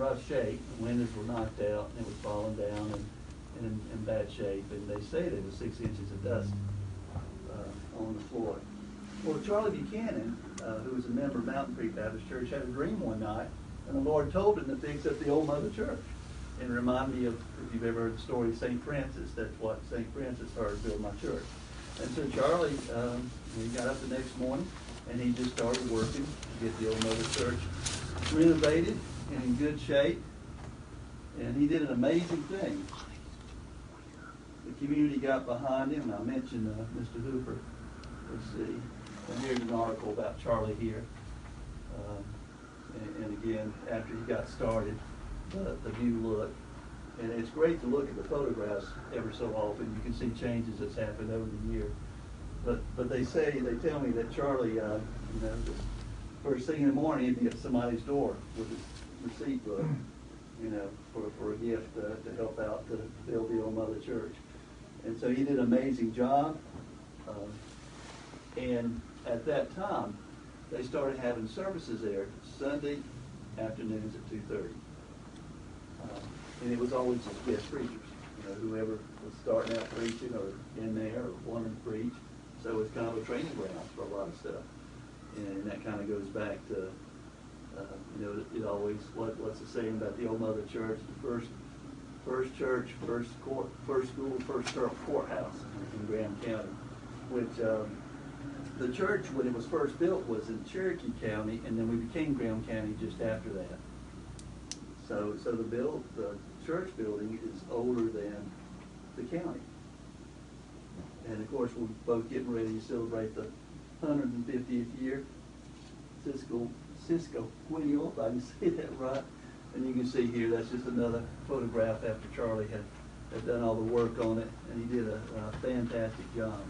rough shape. The windows were knocked out, and it was falling down and in bad shape. And they say there was 6 inches of dust on the floor. Well, Charlie Buchanan, who was a member of Mountain Creek Baptist Church, had a dream one night, and the Lord told him to fix up the old Mother Church. And remind me of, if you've ever heard the story of St. Francis, that's what St. Francis started to build my church. And so Charlie, he got up the next morning, and he just started working to get the old Mother Church renovated and in good shape. And he did an amazing thing. The community got behind him, and I mentioned Mr. Hooper. Let's see. And here's an article about Charlie here. And again, after he got started, the new look. And it's great to look at the photographs ever so often. You can see changes that's happened over the year. But they tell me that Charlie, the first thing in the morning, he'd be at somebody's door with his receipt book, for a gift to help out to build the old Mother Church. And so he did an amazing job. And at that time, they started having services there Sunday afternoons at 2:30. And it was always just guest preachers, whoever was starting out preaching or in there or wanted to preach. So it's kind of a training ground for a lot of stuff. And that kind of goes back to, it always, what's the saying about the old Mother Church? The first church, first court, first school, first courthouse in Graham County, which the church, when it was first built, was in Cherokee County, and then we became Graham County just after that. So the church building is older than the county. And of course, we're both getting ready to celebrate the 150th year Cisco Quennial, if I can say that right. And you can see here, that's just another photograph after Charlie had done all the work on it, and he did a fantastic job.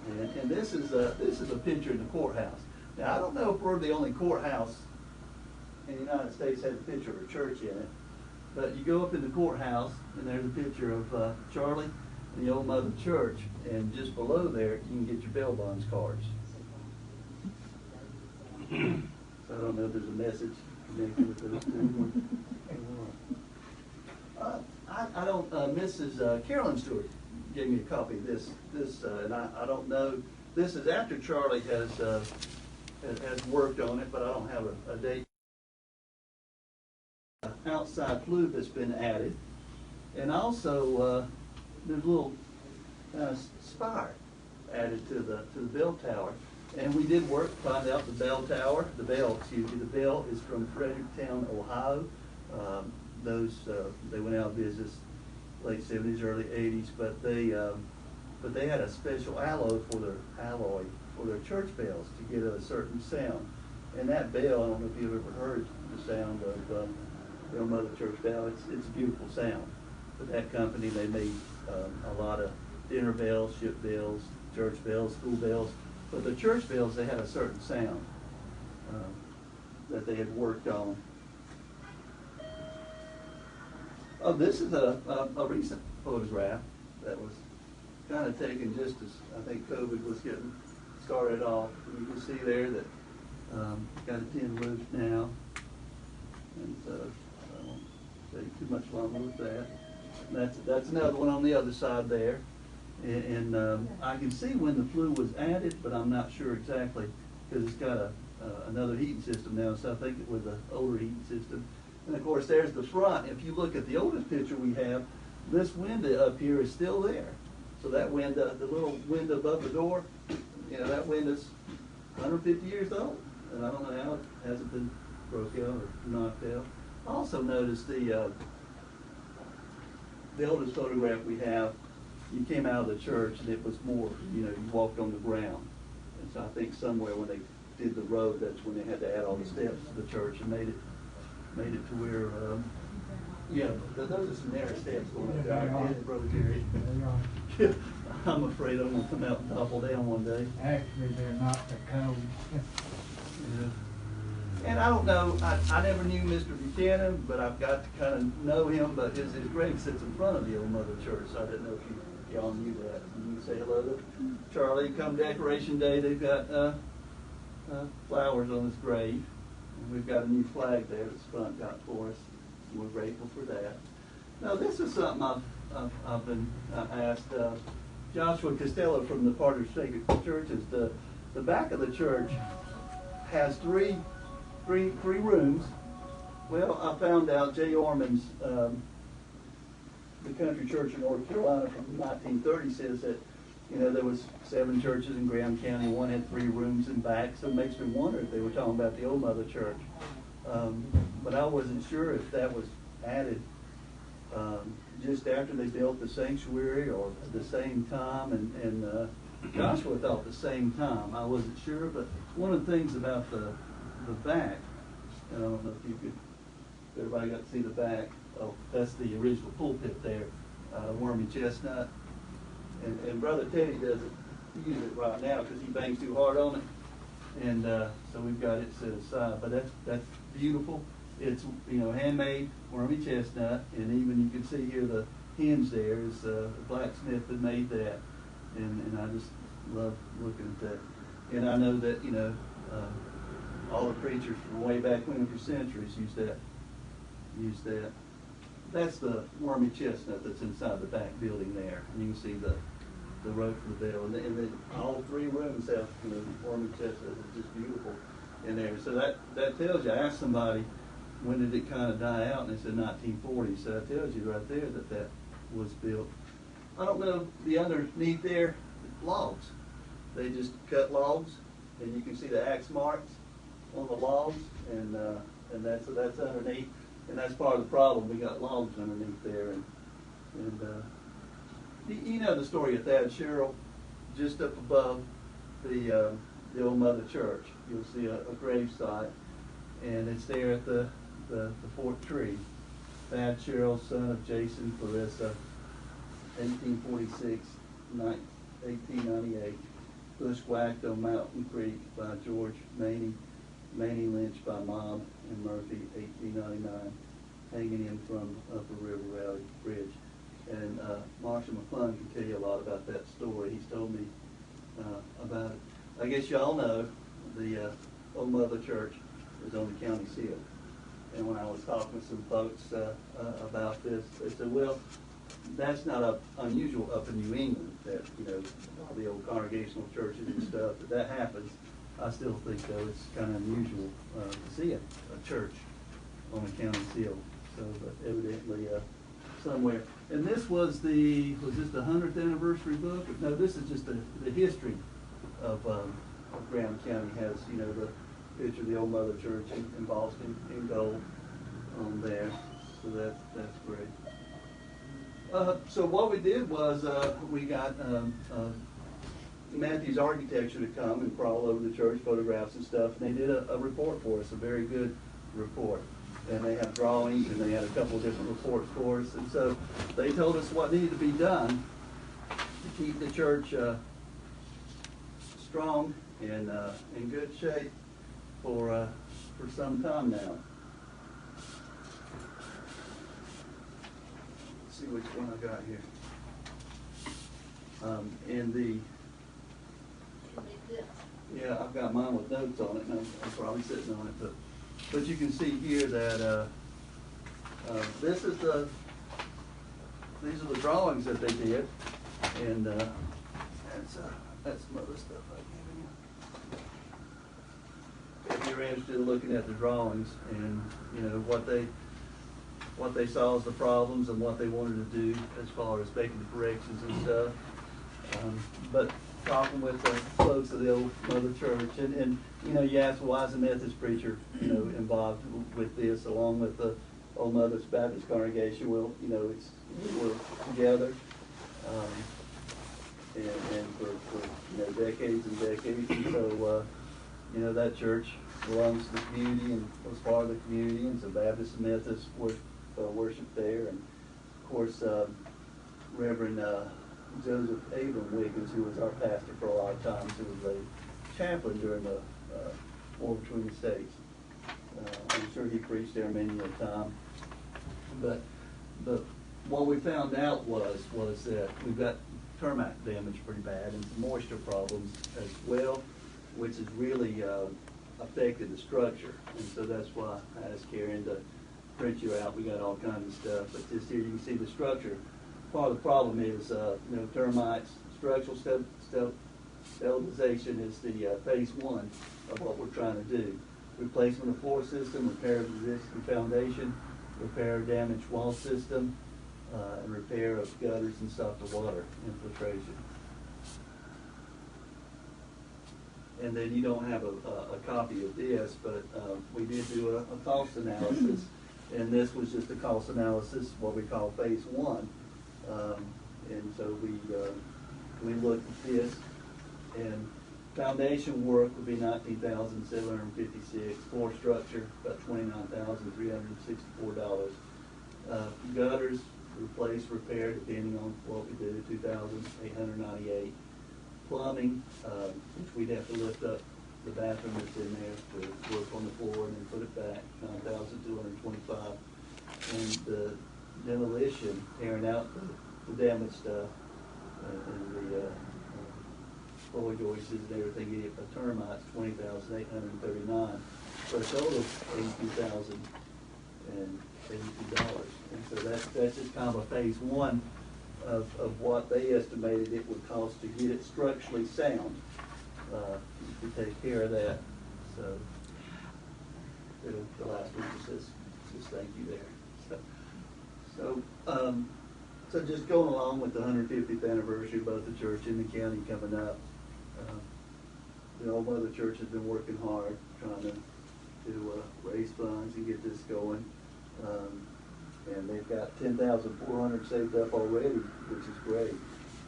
And this is a picture in the courthouse. Now, I don't know if we're the only courthouse in the United States has a picture of a church in it, but you go up in the courthouse, and there's a picture of Charlie and the old Mother Church, and just below there, you can get your bail bonds cards. So I don't know if there's a message connected with those two. I don't. Mrs. Carolyn Stewart gave me a copy of this, and I don't know. This is after Charlie has worked on it, but I don't have a date. Outside flue that's been added, and also there's a little spire added to the bell tower. And we did work to find out the bell is from Fredericktown, Ohio. They went out of business late 70s, early 80s, but they had a special alloy for their church bells to get a certain sound. And that bell, I don't know if you've ever heard the sound of the old Mother Church bell. It's a beautiful sound. But that company, they made a lot of dinner bells, ship bells, church bells, school bells. But the church bells, they had a certain sound that they had worked on. Oh, this is a recent photograph that was kind of taken just as I think COVID was getting started off. You can see there that got a tin roof now, and so I won't say too much longer with that. And that's another one on the other side there. And I can see when the flue was added, but I'm not sure exactly because it's got another heating system now, so I think it was an older heating system. And of course, there's the front. If you look at the oldest picture we have, this window up here is still there. So that window, the little window above the door, that window's 150 years old. And I don't know how it hasn't been broke out or knocked out. I also noticed the oldest photograph we have, you came out of the church and it was more, you walked on the ground. And so I think somewhere when they did the road, that's when they had to add all the steps to the church and made it to where, those are some narrow steps going up there. Brother Jerry. I'm afraid I'm going to come out and topple down one day. Actually, they're not the code. And I don't know, I never knew Mr. Buchanan, but I've got to kind of know him, but his grave sits in front of the old Mother Church, so I didn't know if y'all knew that. You can say hello to Charlie. Come Decoration Day, they've got flowers on his grave. And we've got a new flag there that Spunt got for us. We're grateful for that. Now, this is something I've been asked. Joshua Costello from the Partners Sacred Churches. The back of the church has three rooms. Well, I found out J. Orman's, the country church in North Carolina from 1930 says that, you know, there was 7 churches in Graham County. One had 3 rooms in back, so it makes me wonder if they were talking about the Old Mother Church. But I wasn't sure if that was added just after they built the sanctuary or at the same time, and Joshua thought the same time. I wasn't sure, but one of the things about the back, and I don't know if you could, everybody got to see the back. Oh, that's the original pulpit there, Wormy Chestnut. And Brother Teddy doesn't use it right now because he bangs too hard on it. And so we've got it set aside. But that's beautiful. It's, you know, handmade Wormy Chestnut. And even you can see here the hinge there is a blacksmith that made that. And I just love looking at that. And I know that, you know, all the preachers from way back when for centuries used that. That's the Wormy Chestnut that's inside the back building there. And you can see the road for the bell. And then all 3 rooms have, you know, Wormy Chestnut. It's just beautiful in there. So that tells you, I asked somebody, when did it kind of die out? And they said 1940. So that tells you right there that was built. I don't know, the underneath there, logs. They just cut logs, and you can see the axe marks on the logs, and that's underneath. And that's part of the problem. We got logs underneath there, and you know the story of Thad Sherrill, just up above the Old Mother Church. You'll see a grave site, and it's there at the 4th tree. Thad Sherrill, son of Jason Clarissa, 1846, 1898. Bushwhacked on Mountain Creek by George Maney. Maney lynched by Mob and Murphy, 1899, hanging him from Upper River Valley Bridge. And Marshall McClung can tell you a lot about that story. He's told me about it. I guess y'all know the Old Mother Church is on the county seal. And when I was talking with some folks about this, they said, well, that's not unusual up in New England, that, you know, all the old congregational churches and stuff, that happens. I still think, though, it's kind of unusual to see a church on a county seal. So, but evidently somewhere. And this was this the 100th anniversary book? No, this is just the history of Graham County. Has, you know, the picture of the Old Mother Church in Boston in gold on there. So that's great. So what we did was we got Matthew's Architecture to come and crawl over the church, photographs and stuff, and they did a report for us, a very good report. And they have drawings, and they had a couple of different reports for us. And so they told us what needed to be done to keep the church strong and in good shape for some time now. Let's see which one I got here. Yeah, I've got mine with notes on it, and I'm probably sitting on it, but you can see here that these are the drawings that they did, and that's some other stuff I've given you. If you're interested in looking at the drawings and, you know, what they saw as the problems and what they wanted to do as far as making the corrections and stuff, but talking with the folks of the Old Mother Church, and you know, you ask, why is a Methodist preacher, you know, involved with this, along with the Old Mother's Baptist congregation? Well, you know, we're together, and for you know, decades and decades, and so you know, that church belongs to the community and was part of the community, and so Baptists and Methodists worship there, and of course Reverend Joseph Abram Wiggins, who was our pastor for a lot of times, who was a chaplain during the war between the states. I'm sure he preached there many a time. But what we found out was that we've got termite damage pretty bad and some moisture problems as well, which is really affected the structure. And so that's why I asked Karen to print you out. We got all kinds of stuff, but just here you can see the structure. Part of the problem is, termites. Structural stabilization is the phase one of what we're trying to do. Replacement of floor system, repair of existing foundation, repair of damaged wall system, and repair of gutters and stop the water infiltration. And then you don't have a copy of this, but we did do a cost analysis, and this was just a cost analysis, what we call phase one. And so we looked at this, and foundation work would be $19,756. Floor structure about $29,364. Gutters, replace, repair, depending on what we do, $2,898. Plumbing, which we'd have to lift up the bathroom that's in there to work on the floor and then put it back, $9,225. And the demolition, tearing out the damaged stuff and the floor joists and everything, a termites, $20,839, for a total of $82,082. And so that's just kind of a phase one of what they estimated it would cost to get it structurally sound, to take care of that. So the last one says thank you there. So just going along with the 150th anniversary of both the church and the county coming up, the Old Mother Church has been working hard trying to raise funds and get this going. And they've got $10,400 saved up already, which is great.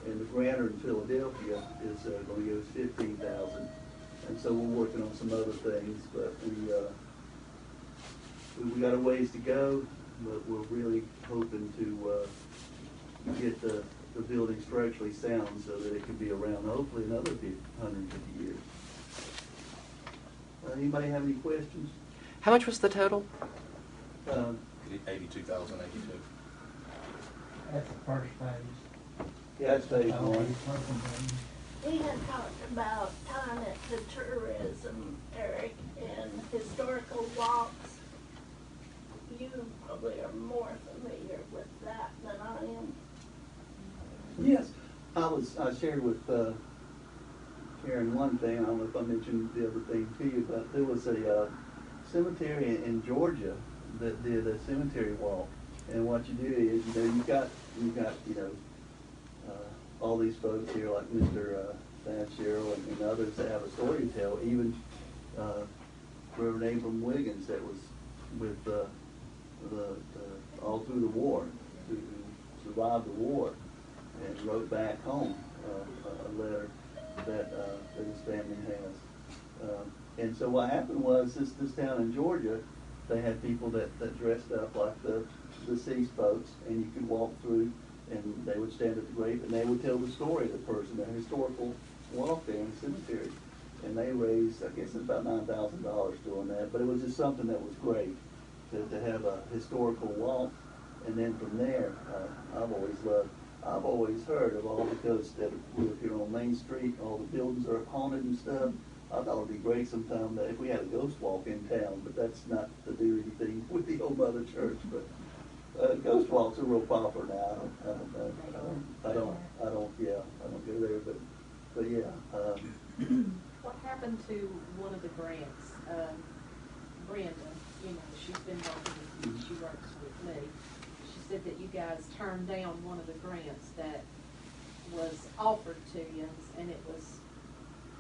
And the grantor in Philadelphia is going to give us $15,000. And so we're working on some other things, but we got a ways to go. But we're really hoping to get the building structurally sound so that it can be around hopefully another 150 years. Anybody have any questions? How much was the total? 82,082. That's the first phase. Yeah, that's phase one. We had talked about tying it to tourism, Eric, and historical walks. You probably are more familiar with that than I am. Yes, I shared with Karen one thing. I don't know if I mentioned the other thing to you, but there was a cemetery in Georgia that did a cemetery walk. And what you do is, you've got all these folks here like Mr. Thatcher and others that have a story to tell. Even Reverend Abram Wiggins that was with all through the war, who survived the war and wrote back home a letter that his family has. And so what happened was this town in Georgia, they had people that dressed up like the deceased folks, and you could walk through, and they would stand at the grave, and they would tell the story of the person, a historical walk there in the cemetery. And they raised, I guess, about $9,000 doing that, but it was just something that was great to have a historical walk. And then from there, I've always heard of all the ghosts that live here on Main Street. All the buildings are haunted and stuff. I thought it'd be great sometime that if we had a ghost walk in town, but that's not to do anything with the Old Mother Church. But ghost walks are real popular now. I don't go there, but yeah. What happened to one of the grants? Brenda, she's been working with you. She works with me. She said that you guys turned down one of the grants that was offered to you, and it was,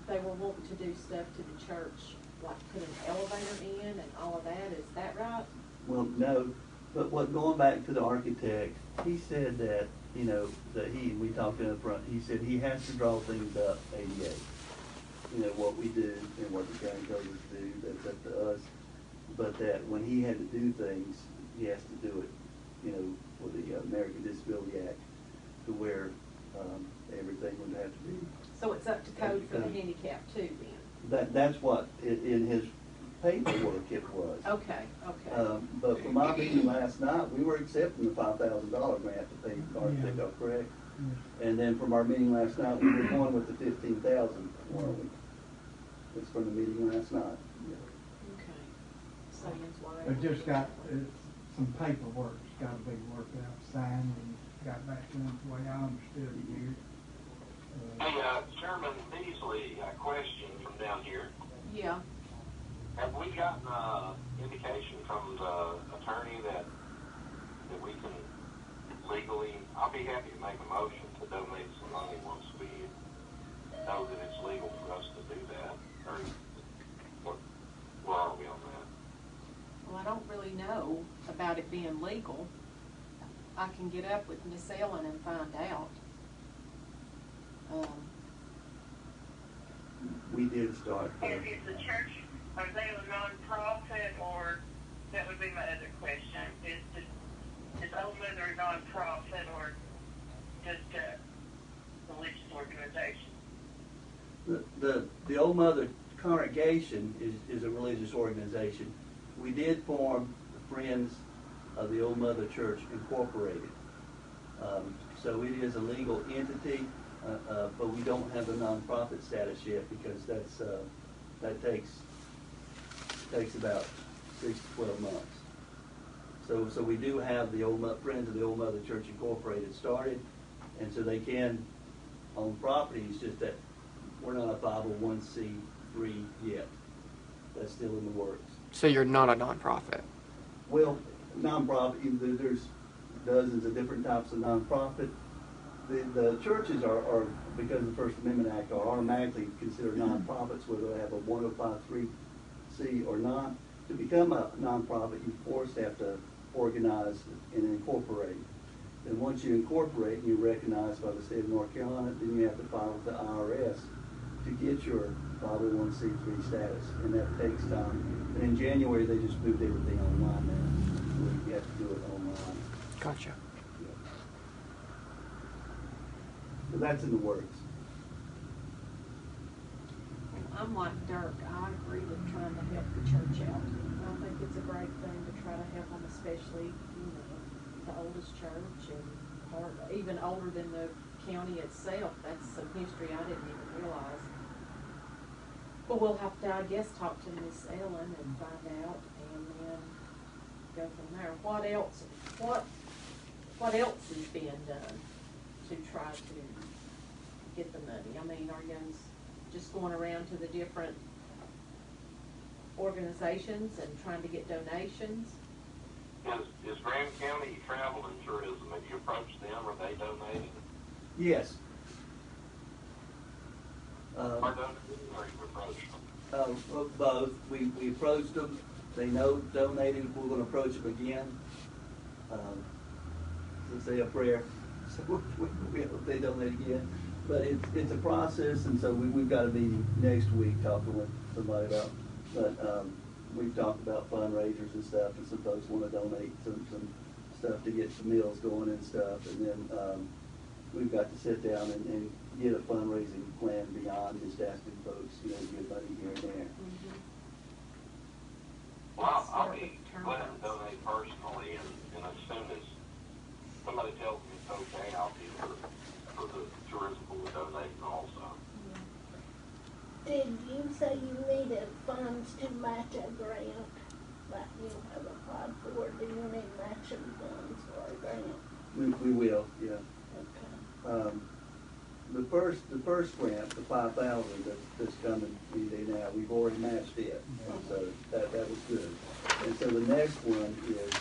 they were wanting to do stuff to the church, like put an elevator in and all of that. Is that right? Well, no, but going back to the architect, he said that, we talked in the front, he said he has to draw things up ADA. What we do and what the county coders do, that's up to us. But that when he had to do things, he has to do it, for the American Disability Act, to where everything would have to be. So it's up to code for the handicap too, then? That's what in his paperwork it was. Okay. But from our meeting last night, we were accepting the $5,000 grant to pay the architect off, correct? And then from our meeting last night, we were going with the $15,000, weren't we? It's from the meeting last night. Saying's way. But just got, some paperwork's gotta be worked out, signed, and got back to them the way I understood it here. Hey, Chairman Beasley, a question from down here. Yeah. Have we gotten indication from the attorney that we can legally, I'll be happy to make a motion to donate some money once we know that it's legal for us to do that? Or where are we on that? Well, I don't really know about it being legal. I can get up with Miss Ellen and find out. We did start. Is the church, are they a nonprofit, or, that would be my other question, is Old Mother a nonprofit or just a religious organization? The Old Mother congregation is a religious organization. We did form the Friends of the Old Mother Church Incorporated. So it is a legal entity, but we don't have the nonprofit status yet because that takes about 6 to 12 months. So we do have the Friends of the Old Mother Church Incorporated started, and so they can own properties, just that we're not a 501c3 yet. That's still in the works. So you're not a nonprofit? Well, nonprofit, there's dozens of different types of nonprofit. The churches are, because of the First Amendment Act, are automatically considered nonprofits, whether they have a 105(3)C or not. To become a nonprofit, you first have to organize and incorporate. And once you incorporate and you're recognized by the state of North Carolina, then you have to file with the IRS to get your 501c3 status, and that takes time. And in January, they just moved everything online now. You have to do it online. Gotcha. Yeah. So that's in the works. I'm like Dirk. I agree with trying to help the church out. I think it's a great thing to try to help them, especially, the oldest church and even older than the county itself. That's some history I didn't even realize. But we'll have to, I guess, talk to Miss Ellen and find out, and then go from there. What else is being done to try to get the money? I mean, are you just going around to the different organizations and trying to get donations? Is Graham County Travel and Tourism, have you approached them? Are they donating? Yes. Are donating, or you approached them? Both. We approached them. They know donated. We're going to approach them again. Let's say a prayer. So we hope they donate again. But it's a process, and so we've got a meeting next week talking with somebody about. But we've talked about fundraisers and stuff, and some folks want to donate some stuff to get some meals going and stuff, and then we've got to sit down and get a fundraising plan beyond just asking folks, to give money here and there. Mm-hmm. Well, I'll be glad to donate personally, and as soon as somebody tells me it's okay, I'll be for the tourism board donating also. Did you say you needed funds to match a grant that you have applied for? Do you need matching funds for a grant? We will, yeah. Okay. The first grant, the 5,000 that's coming any day now, we've already matched it, and so that was good. And so the next one is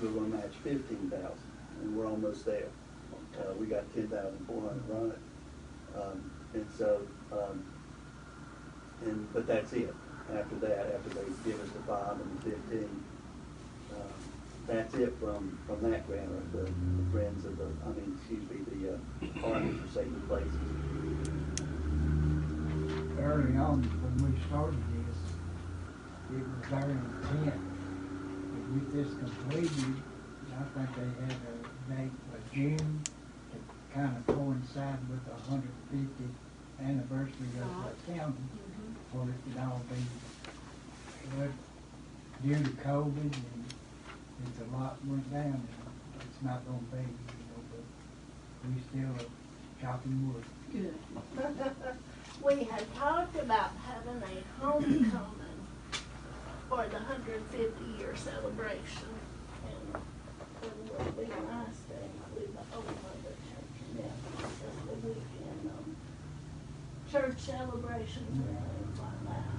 we're going to match 15,000, and we're almost there. We got 10,400 on it, and so but that's it. After that, after they give us the 5 and the 15. That's it from that grant, or the Friends of the Partners for Sacred Places. Early on, when we started this, it was our intent to get this completed. I think they had a date for June to kind of coincide with the 150th anniversary of the county, for it could all be, but due to COVID and it's a lot went down, it's not gonna be, but we still are chopping wood. Good. We had talked about having a homecoming for the 150-year celebration. And it will be nice to include the Old Mother Church in that because the weekend church celebrations and things like that.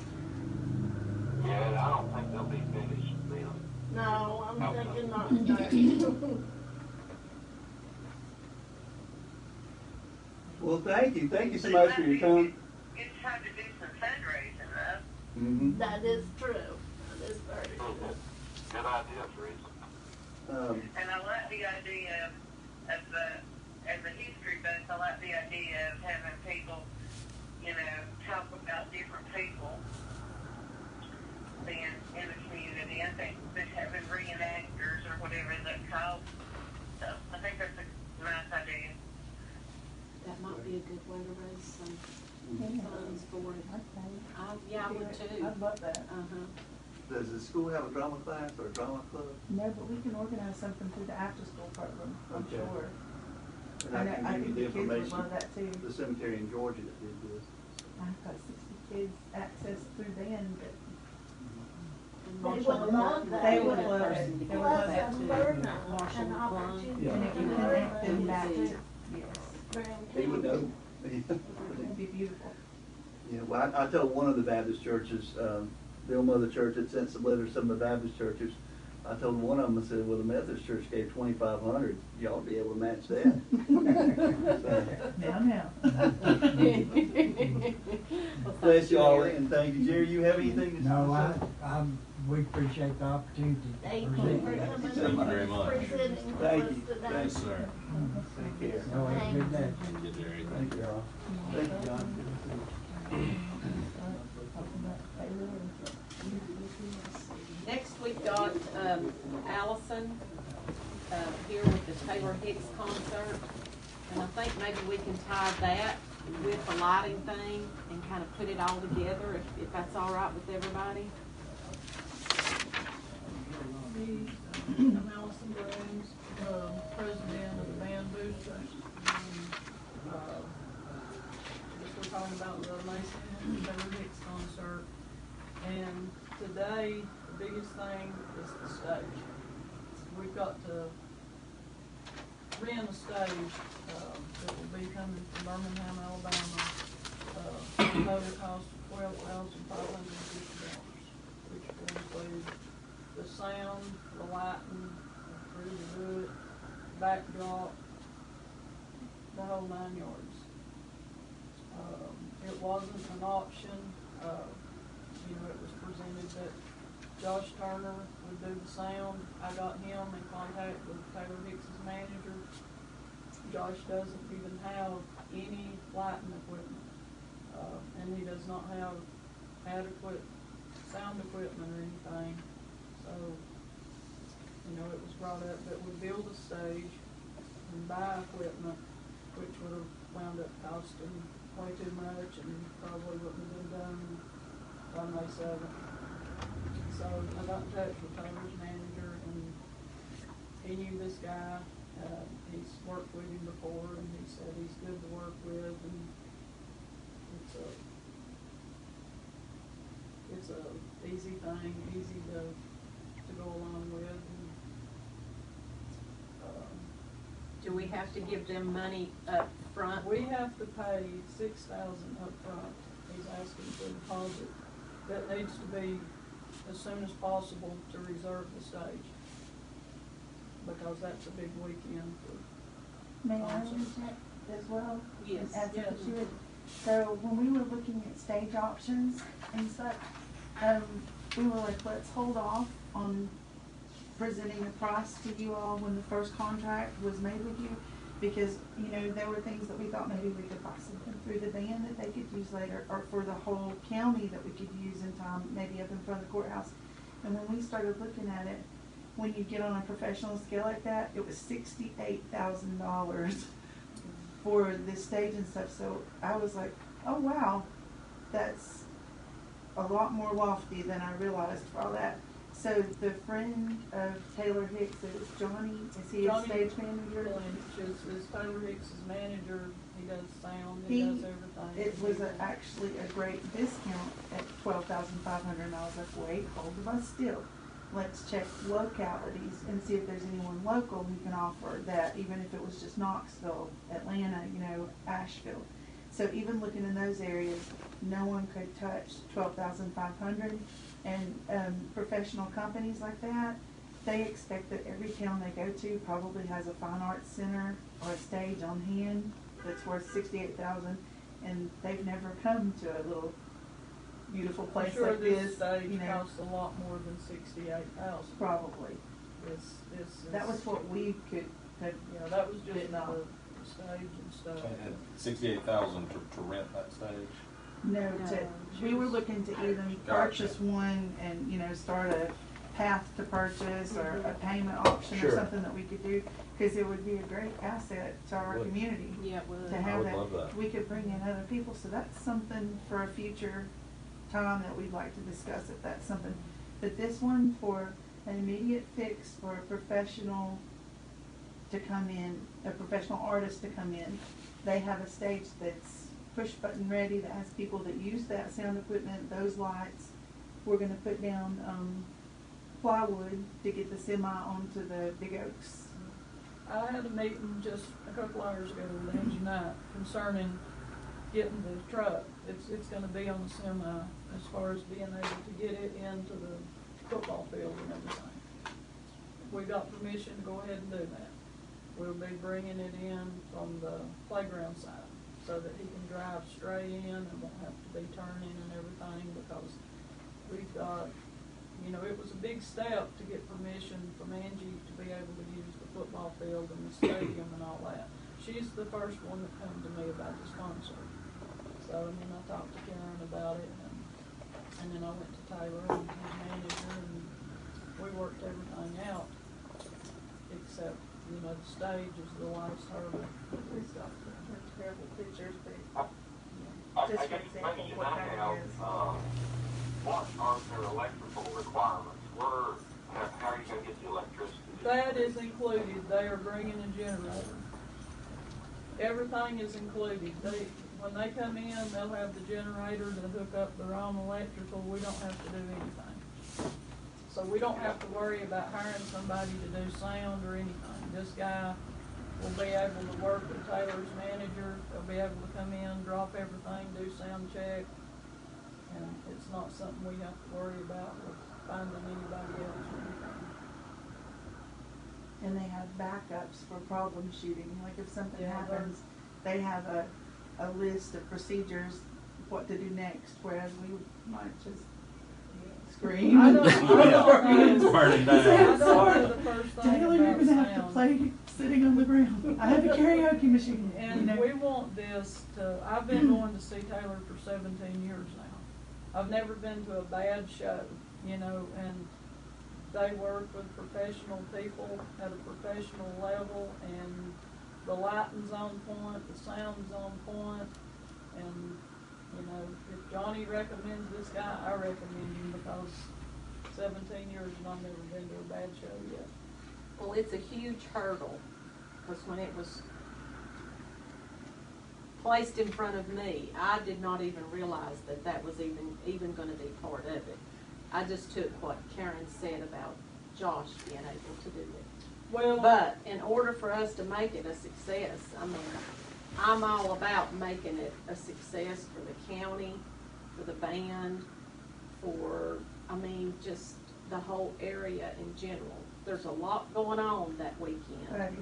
Yeah, I don't think they'll be finished then. No, I'm thinking not 30. Well, thank you so much for your time. It's time to do some fundraising, though. Mm-hmm. That is true. That is very true. Good idea, Teresa. And I like the idea of as a history buff, I like the idea of having people, talk about different people being in the community. I think that having reenactors or whatever that's called. So I think that's a nice idea. That might be a good way to raise some funds for it. Yeah, I would too. I'd love that. Does the school have a drama class or a drama club? No, but we can organize something through the after-school program, I'm Okay. sure. And I can give you the think the kids would information. love that too. The cemetery in Georgia that did this. I've got 60 kids access through them, but They would love that. they would love it. They would love Plus, that I'm too. learning Marshall an McClung. opportunity Yeah. And if to you learn connect them and back, Yes. yes, He would know. it'd be beautiful. Yeah, well, I told one of the Baptist churches, the Old Mother Church had sent some letters to some of the Baptist churches. I told one of them, I said, well, the Methodist Church gave $2,500. Y'all be able to match that. Now. Bless you all, and thank you. Jerry, you have anything to say? No, we appreciate the opportunity to Thank you present for that. coming Thank you very and much. presenting to Thank us you. today. Yes, sir. Take care. No, have a good day. Thank you, Jerry. Thank you, all. Thank you, John. Next, we've got Allison here with the Taylor Hicks concert. And I think maybe we can tie that with the lighting thing and kind of put it all together, if that's all right with everybody. I'm Allison Brooms, president of the Band Boosters. Just we're talking about the Mason Taylor Hicks concert. And today, the biggest thing is the stage. We've got to rent a stage that will be coming from Birmingham, Alabama. Total cost of $12,550, which will include the sound, the lighting, through the wood, backdrop, the whole 9 yards. It wasn't an option. It was presented that Josh Turner would do the sound. I got him in contact with Taylor Hicks' manager. Josh doesn't even have any lighting equipment, and he does not have adequate sound equipment or anything. So, it was brought up that we build a stage and buy equipment, which would have wound up costing way too much and probably wouldn't have been done by May 7th. So I got in touch with Taylor's manager, and he knew this guy. He's worked with him before, and he said he's good to work with, and it's a easy thing, easy to go along with. And, Do we have to give them money up front? we have to pay $6,000 up front. He's asking for a deposit. That needs to be as soon as possible to reserve the stage, because that's a big weekend for May I concerts. interject as well? Yes. Add something Yes. to it? So when we were looking at stage options and such, we were like, let's hold off on presenting the price to you all when the first contract was made with you, because, there were things that we thought maybe we could buy something through the band that they could use later, or for the whole county that we could use in time, maybe up in front of the courthouse. And when we started looking at it, when you get on a professional scale like that, it was $68,000 for this stage and stuff. So I was like, oh wow, that's a lot more lofty than I realized for all that. So the friend of Taylor Hicks is Johnny. Is he a Johnny stage manager? Lynch is Taylor Hicks' manager. He does sound, he does everything. It was actually a great discount at 12,500, and I was like, wait, hold the bus still. Let's check localities and see if there's anyone local who can offer that, even if it was just Knoxville, Atlanta, you know, Asheville. So even looking in those areas, no one could touch 12,500. And professional companies like that, they expect that every town they go to probably has a fine arts center or a stage on hand that's worth 68,000, and they've never come to a little beautiful place I'm sure like this this. stage You know, costs a lot more than 68,000. probably. This is. That was what we could. Yeah, that was just Did not. the stage and stuff. And 68,000 to rent that stage. No, No, we were looking to either purchase one and, you know, start a path to purchase or a payment option or Sure. something that we could do, because it would be a great asset to our Would. community. Yeah, it would. To I have would that. love that. We could bring in other people, so that's something for a future time that we'd like to discuss, if that's something. But this one, for an immediate fix for a professional to come in, a professional artist to come in, they have a stage that's push button ready, that has people that use that sound equipment, those lights. We're gonna put down, plywood to get the semi onto the big oaks. I had a meeting just a couple hours ago with Angie Knight concerning getting the truck. It's gonna be on the semi as far as being able to get it into the football field and everything. We got permission to go ahead and do that. We'll be bringing it in from the playground side so that he can drive straight in and won't have to be turning and everything, because we've got, you know, it was a big step to get permission from Angie to be able to use the football field and the stadium and all that. She's the first one that come to me about this concert. So, and then I talked to Karen about it, and then I went to Taylor and his manager, and we worked everything out, except, you know, the stage is the last hurdle. We've got terrible pictures, but I Just guess for the example, question what I that have, is. what are their electrical requirements? How are you gonna get the electricity? That is included, they are bringing a generator. Everything is included. When they come in, they'll have the generator to hook up their own electrical, we don't have to do anything. So we don't have to worry about hiring somebody to do sound or anything. This guy will be able to work with Taylor's manager, they'll be able to come in, drop everything, do sound check. And it's not something we have to worry about with finding anybody else or anything. and they have backups for problem shooting, like if something Yeah, happens, they have a list of procedures, what to do next, whereas we might just scream. I don't It's know. burning I down. don't know the first thing Taylor, you're about gonna have to sound. play sitting on the ground. I have a karaoke machine, you And know. we want this to, I've been going to see Taylor for 17 years now. I've never been to a bad show, you know, and they work with professional people at a professional level, and the lighting's on point, the sound's on point, and, you know, if Johnny recommends this guy, I recommend him, because 17 years and I've never been to a bad show yet. Well, it's a huge hurdle, because when it was placed in front of me, I did not even realize that that was even gonna be part of it. I just took what Karen said about Josh being able to do it. Well, But in order for us to make it a success, I mean, I'm all about making it a success for the county, for the band, for, I mean, just the whole area in general. There's a lot going on that weekend, But,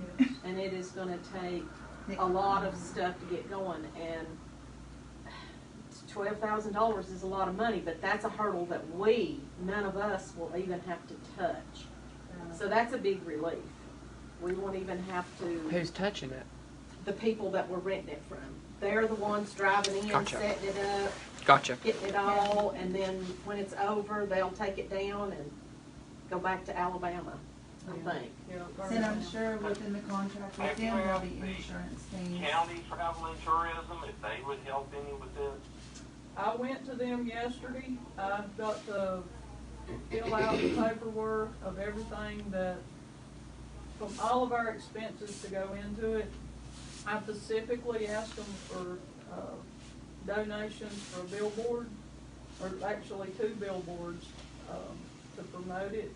and it is gonna take a lot of stuff to get going, and $12,000 is a lot of money, but that's a hurdle that none of us will even have to touch. So that's a big relief. We won't even have to, Who's touching it? the people that we're renting it from, they're the ones driving in, Gotcha. setting it up, Gotcha. getting it all, and then when it's over, they'll take it down and go back to Alabama, I think. yeah, and I'm sure within the contract with them, there'll be insurance things. County travel and tourism, if they would help any with this? I went to them yesterday. I've got to fill out the paperwork of everything that, from all of our expenses to go into it. I specifically asked them for, donations for a billboard, or actually 2 billboards, to promote it.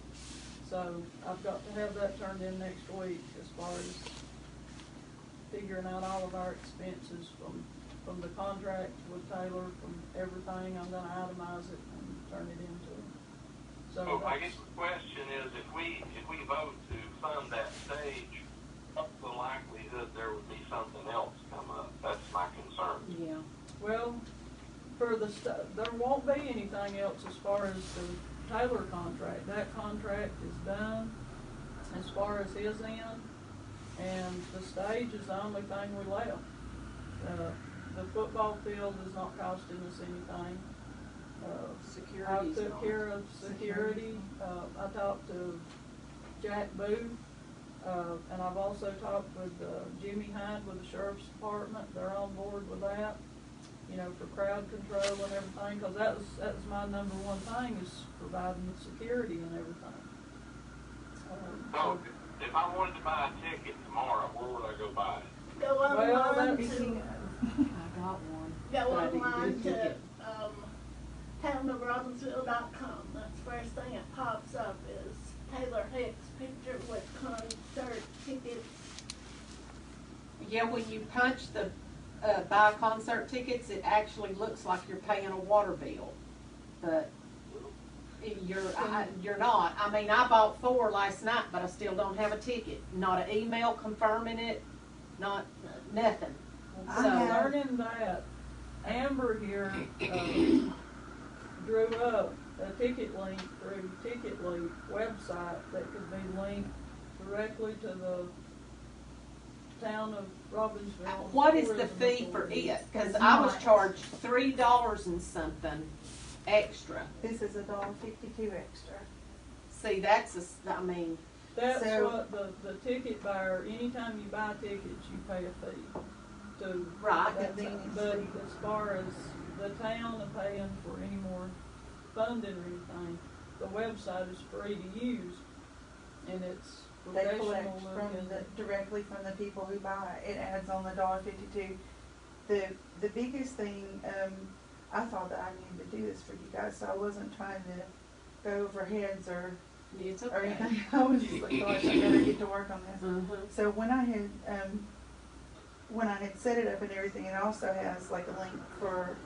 So I've got to have that turned in next week as far as figuring out all of our expenses from the contract with Taylor, from everything. I'm gonna itemize it and turn it into. So I guess the question is, if we vote to fund that stage, what's the likelihood there would be something else come up? That's my concern. Yeah. Well, for there won't be anything else as far as the Taylor contract. That contract is done as far as his end, and the stage is the only thing we left. The football field is not costing us anything. I took care of security. I talked to Jack Booth, and I've also talked with Jimmy Hyde with the Sheriff's Department. They're on board with that, you know, for crowd control and everything, because that was my number one thing, is providing the security and everything. So if I wanted to buy a ticket tomorrow, where would I go buy it? Go online to, I got one. go but I didn't online get a to, ticket. townofrobbinsville.com. That's the first thing that pops up is Taylor Hicks picture with concert tickets. Yeah, when you punch the, buy concert tickets, it actually looks like you're paying a water bill. But you're not. I mean, I bought 4 last night, but I still don't have a ticket. Not an email confirming it, not nothing. So learning that, Amber here drew up a ticket link through TicketLeap website that could be linked directly to the town of Robbinsville. What is the fee for it? Because I was charged $3 and something extra. This is $1.52 extra. See, that's I mean. That's So- what the ticket buyer, anytime you buy tickets, you pay a fee to. Right. that Convenience time. But fee. as far as the town of paying for any more funding or anything, the website is free to use, and it's They professional collect looking. directly from the people who buy it. It adds on the $1.52. The biggest thing, I thought that I needed to do this for you guys, so I wasn't trying to go over heads or It's or okay. anything. I was just like, gosh, I better get to work on this. Mhm. So when I had set it up and everything, it also has like a link for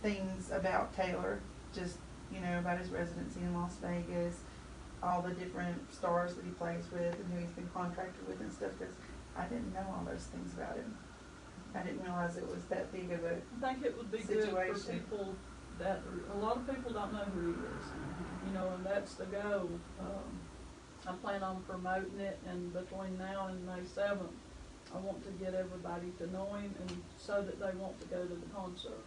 things about Taylor, just, you know, about his residency in Las Vegas, all the different stars that he plays with and who he's been contracted with and stuff, because I didn't know all those things about him. I didn't realize it was that big of a, I think it would be good for situation. people that, a lot of people don't know who he is, you know, and that's the goal. I plan on promoting it, and between now and May 7th, I want to get everybody to know him, and so that they want to go to the concert.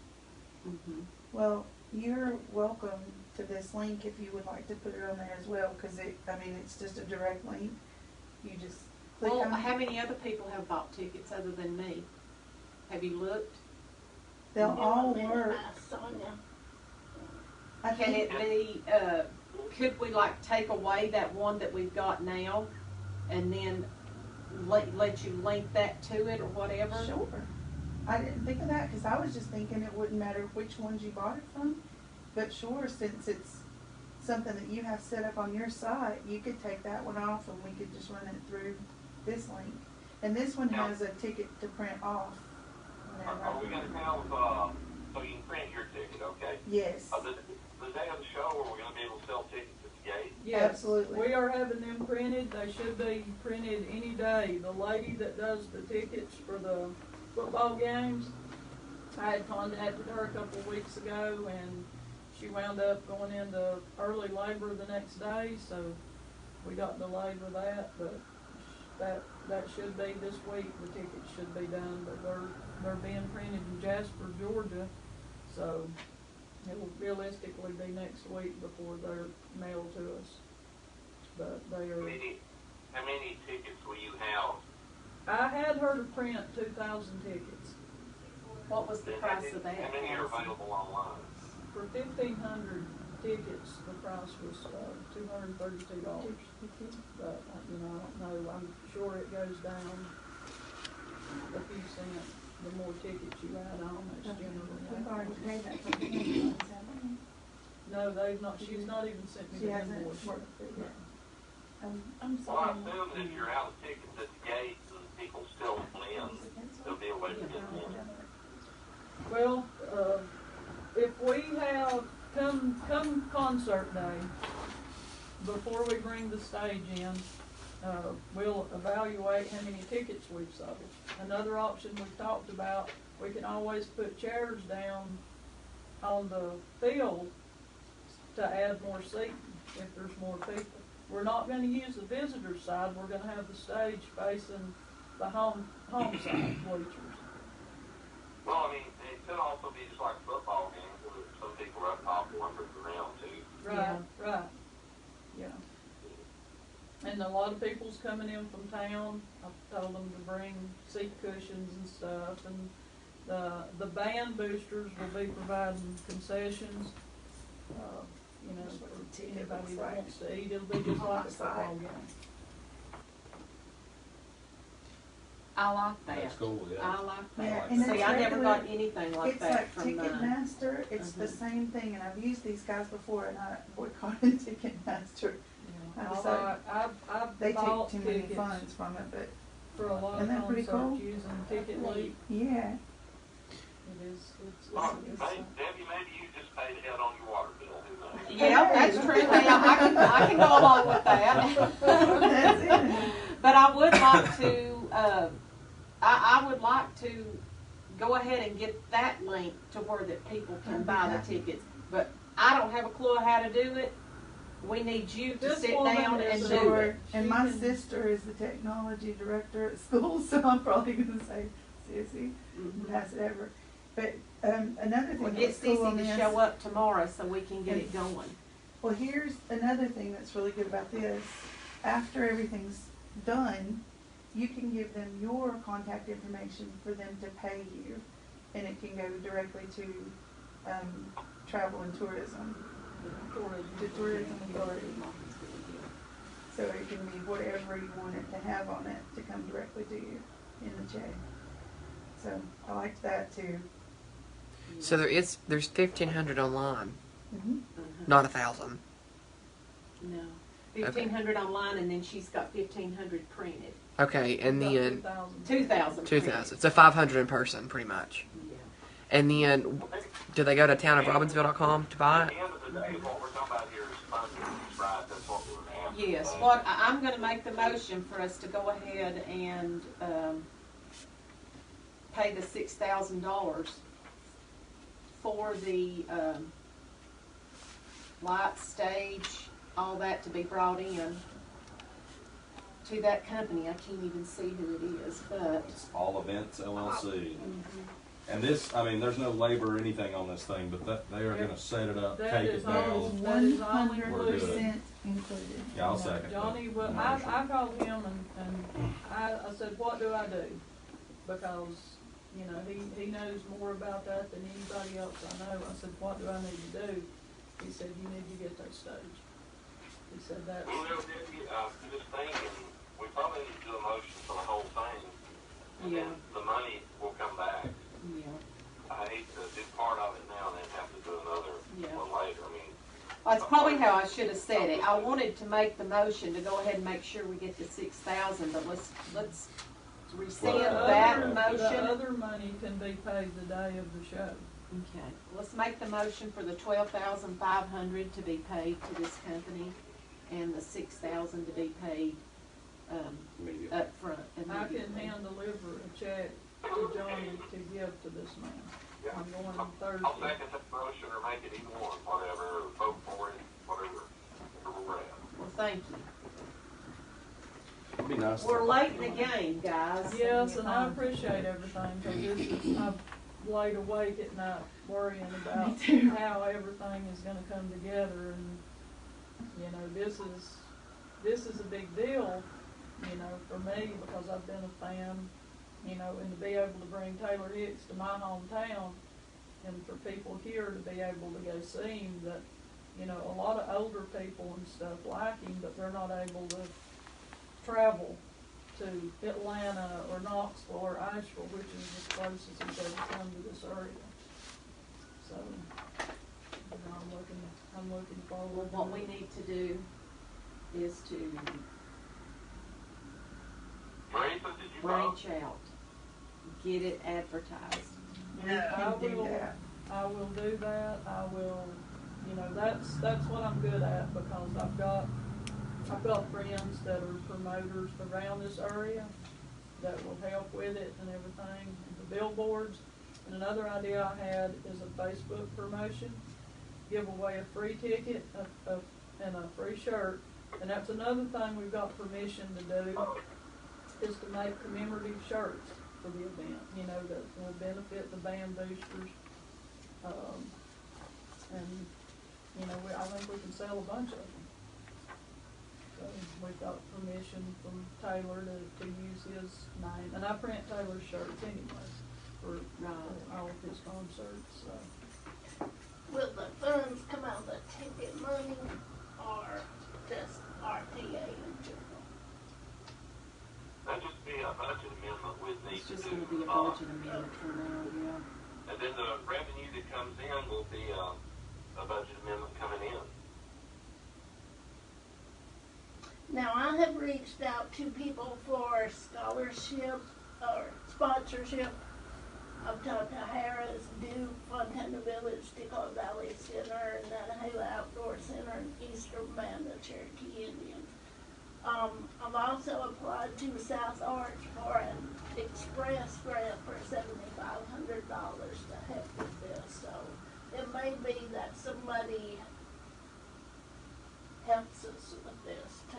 Mhm. well, you're welcome to this link if you would like to put it on there as well, because it's just a direct link. You just click Well, on how it. many other people have bought tickets other than me? Have you looked? They'll all Give 'em a work. minute, Sonia. I Can think it be, could we like take away that one that we've got now and then let you link that to it or whatever? Sure. I didn't think of that, because I was just thinking it wouldn't matter which ones you bought it from. But sure, since it's something that you have set up on your site, you could take that one off and we could just run it through this link. And this one has a ticket to print off. Are we gonna have, so you can print your ticket, okay? Yes. The day of the show, are we gonna be able to sell tickets at the gate? Yes, Absolutely. we are having them printed. They should be printed any day. The lady that does the tickets for the football games, I had contacted her a couple of weeks ago, and she wound up going into early labor the next day, so we got delayed with that, but that should be this week. The tickets should be done, but they're being printed in Jasper, Georgia, so it will realistically be next week before they're mailed to us. But they are. How many tickets will you have? I had her to print 2,000 tickets. What was the price of that? How many are available online? For 1,500 tickets, the price was $232. But, you know, I don't know, I'm sure it goes down. a few cents, the more tickets you add on, it's generally. We've already paid that for the ambulance, haven't we? No, they've not, she's not even sent me She the hasn't invoice. worked it yet. I'm Well, I sorry. assume that if you're out of tickets at the gates and people still want in, there'll be a way to get in. Well, if we have, come concert day, before we bring the stage in, we'll evaluate how many tickets we've sold. Another option we've talked about, we can always put chairs down on the field to add more seating if there's more people. We're not gonna use the visitor side, we're gonna have the stage facing the home side bleachers. Well, I mean, it could also be just like football games, where some people are up top wandering around too. Right, right, yeah. And a lot of people's coming in from town, I've told them to bring seat cushions and stuff, and the band boosters will be providing concessions, you know, for anybody that wants to eat, it'll be just like a football game. I like that. That's cool, yeah. I like Yeah, that. and See, it's I never regular- got anything like It's that like from Ticketmaster, it's the Mhm. same thing, and I've used these guys before, and I boycotted Ticketmaster. Yeah. I'm sorry. I've They take bought too many tickets funds from it, but, for a lot of Isn't that pretty concerts cool? using Ticket Leap. yeah. It is, Well, it's, Debbie, maybe you just paid ahead on your water bill, who knows? Yeah, that's true, ma'am. I can go along with that. That's it. But I would like to, I would like to go ahead and get that link to where that people can buy the tickets. But I don't have a clue how to do it. We need you to This sit woman down is and a- do Sure, it. and She my can- sister is the technology director at school, so I'm probably gonna say, Sissy, and Mhm. pass it over. But, another Well, thing get that's cool on Cece to this. show up tomorrow so we can get it going. Well, here's another thing that's really good about this. After everything's done, you can give them your contact information for them to pay you, and it can go directly to, travel and tourism, to tourism authority. So it can be whatever you want it to have on it to come directly to you in the check. So I liked that too. So there's 1,500 online, Mm-hmm. not 1,000. No. 1,500 online, and then she's got 1,500 printed. Okay, and then 2,000 2,000. So 500 in person, pretty much. Yeah. And then, do they go to townofrobbinsville.com to buy At it? the end of the day, what we're talking about here is funding, right? That's what we're asking. Yes, what, I'm gonna make the motion for us to go ahead and, pay the $6,000 for the, light, stage, all that to be brought in to that company. I can't even see who it is, but. It's All Events LLC. Mhm. And this, I mean, there's no labor or anything on this thing, but they are gonna set it up, That take is it all- down. That is all 100% included. Yeah, I'll second that. Johnny, well, I called him and I said, what do I do? Because, you know, he knows more about that than anybody else I know. I said, what do I need to do? He said, you need to get that stage. He said that's, You know, Debbie, just thinking, we probably need to do a motion for the whole thing. And Yeah. then the money will come back. Yeah. I hate to do part of it now and then have to do another Yeah. one later. I mean, That's probably how I should have said it. I wanted to make the motion to go ahead and make sure we get the 6,000, but let's rescind Well, that the motion. other money can be paid the day of the show. Okay, let's make the motion for the 12,500 to be paid to this company and the 6,000 to be paid, Immediately. up front I can immediately. hand deliver a check to Johnny to give to this man. yeah. I'm going on I'll Thursday. second that motion or make it either one, whatever, or vote for it, whatever we're at. Well, thank you. It'd be nice. We're late in the game, guys. Yes, and I appreciate everything, because this is, I've laid awake at night worrying about Me too. how everything is gonna come together, and, you know, this is a big deal, you know, for me, because I've been a fan, you know, and to be able to bring Taylor Hicks to my hometown, and for people here to be able to go see him, that, you know, a lot of older people and stuff like him, but they're not able to travel to Atlanta or Knoxville or Asheville, which is as close as he's ever come to this area. So, you know, I'm looking Well, forward. what to we it. need to do is to Marisa, did you vote? branch out, get it advertised. We I can do will, that. I will do that. I will, you know, that's what I'm good at, because I've got friends that are promoters around this area that will help with it and everything, and the billboards. And another idea I had is a Facebook promotion, give away a free ticket, and a free shirt. And that's another thing we've got permission to do, is to make commemorative shirts for the event, you know, that will benefit the band boosters. And, you know, I think we can sell a bunch of them. So we've got permission from Taylor to use his name, and I print Taylor's shirts anyway for all of his concerts, so. Will the funds come out of the ticket money or just RTA in general? That'd just be a budget amendment we'd need It's to just do. gonna be a budget amendment for now, yeah. And then the revenue that comes in will be a budget amendment coming in. Now, I have reached out to people for scholarship or sponsorship. I've talked to Harris, Duke, Fontana Village, Tickle Valley Center, and Nantahala Outdoor Center, and Eastern Band of Cherokee Indians. I've also applied to South Arch for an express grant for $7,500 to help with this. So it may be that somebody helps us with this too.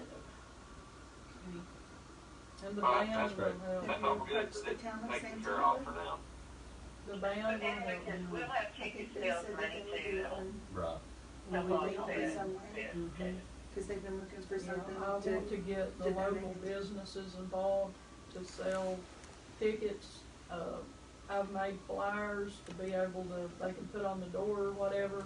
And the All right, band that's great. will help. That's all good. Approach the town of Taken Santa care Fe. of for now. The band But will then help. we'll have I think ticket they sales said that money they would do too. it on, Right. That's we all leave I'm it saying. somewhere, Yeah. cause they've been looking for You know, something I want to get the to local donate. businesses involved to sell tickets. I've made flyers to be able to, they can put on the door or whatever,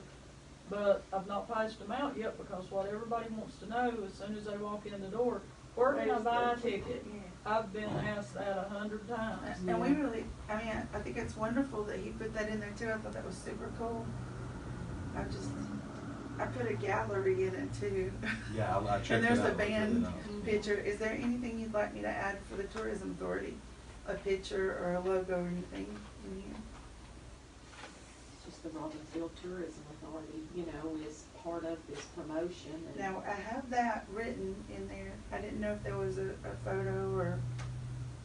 but I've not passed them out yet, because what everybody wants to know as soon as they walk in the door, where can I buy a ticket? Yeah. I've been asked that 100 times. And we really, I mean, I think it's wonderful that he put that in there too. I thought that was super cool. I put a gallery in it too. Yeah, I checked And it there's out. a It was really band nice. picture. Is there anything you'd like me to add for the Tourism Authority? A picture or a logo or anything in here? It's just the Robbinsville Tourism Authority, you know, is part of this promotion. And Now, I have that written in there. I didn't know if there was a photo or,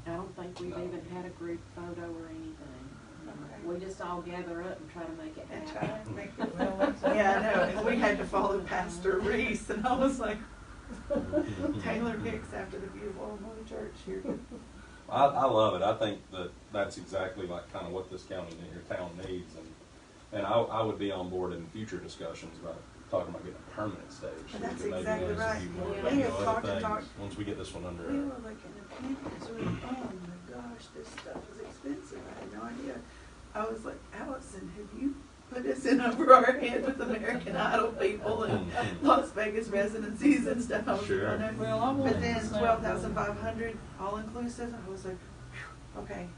I don't think we've No. even had a group photo or anything. Okay. We just all gather up and try to make it and try happen. to make it. Well, that's- Yeah, I know. And we had to follow Pastor Reese and I was like, Taylor Hicks after the beautiful old mother church here. I love it. I think that's exactly like kind of what this county, your town needs, and I would be on board in future discussions about talking about getting a permanent stage. So we That's can maybe exactly use a right. few more, Yeah. you We know, had other talked and things talked. once we get this one under. We were looking at pamphlets, we were, oh my gosh, this stuff is expensive, I had no idea. I was like, Allison, have you put us in over our head with American Idol people and Las Vegas residencies and stuff? I was Sure. like, oh, no. Well, I want But it then to sound 12,500 all inclusive, I was like, phew, okay,